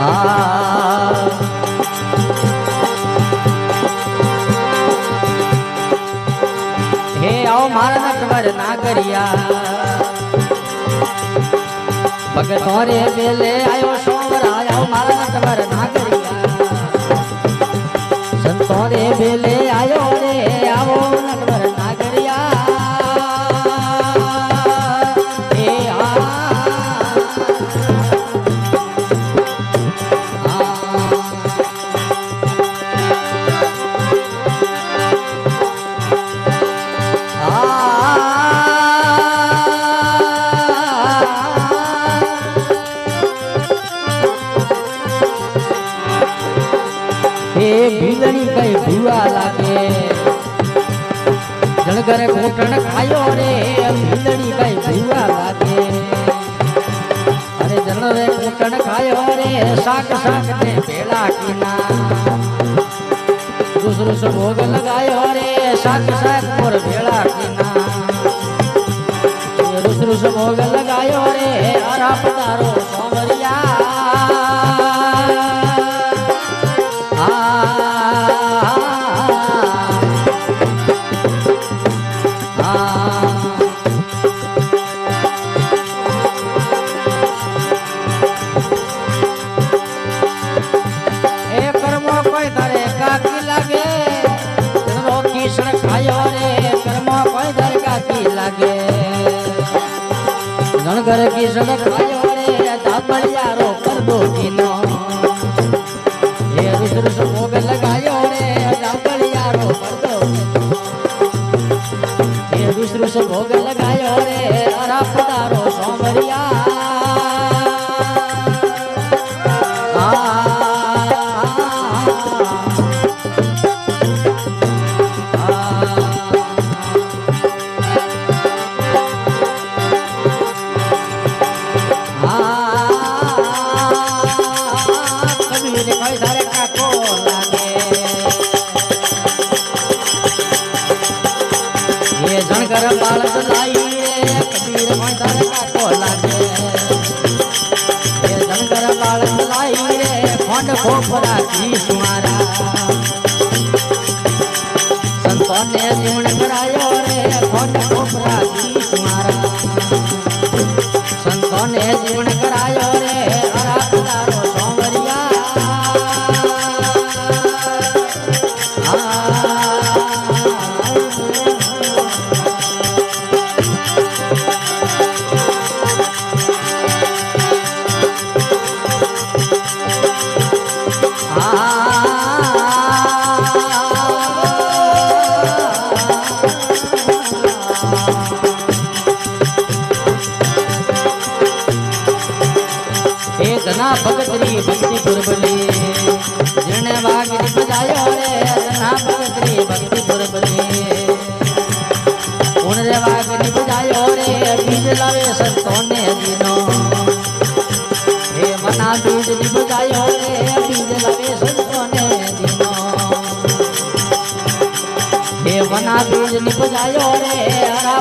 हे आओ मारा नटवर नागरिया भगतों रे बेले आयो सोमर आयो मारा नटवर नागरिया संतों रे बेले आयो रे आओ नटवर नागरिया भीलड़ी कई भूआ लागे जनगर घूटन खायो रे भीलड़ी कई भूआ लागे अरे जनरे घूटन खायो रे साक साक ने बेड़ा कीना दूसरो से भोग लगायो रे साक साक मोर बेड़ा कीना दूसरो से भोग लगायो रे अरा पधारो सोमरिया घर की सड़क आयो रे धापड़िया रो कर दो किनो ये दूसरे से भोग लगायो रे धापड़िया रो कर दो ये दूसरे से भोग लगायो रे अरा पधारो सोमरिया जनकर बालक लाई रे कबीर मैदान का को लागे ये जनकर बालक लाई रे खोंड खोपरा की सुमारा संतों ने जीवन करायो रे खोंड खोपरा की सुमारा संतों ने जीवन करायो रे अरा पधारो सोमरिया जना भगतरी भक्ति पुरबली जिने वागिनी बजायो रे जना भगतरी भक्ति पुरबली उन रे वागिनी बजायो रे बीज लावे संतों ने दिनो हे मना बीज बजायो रे बीज लावे संतों ने दिनो हे मना बीज बजायो रे हरा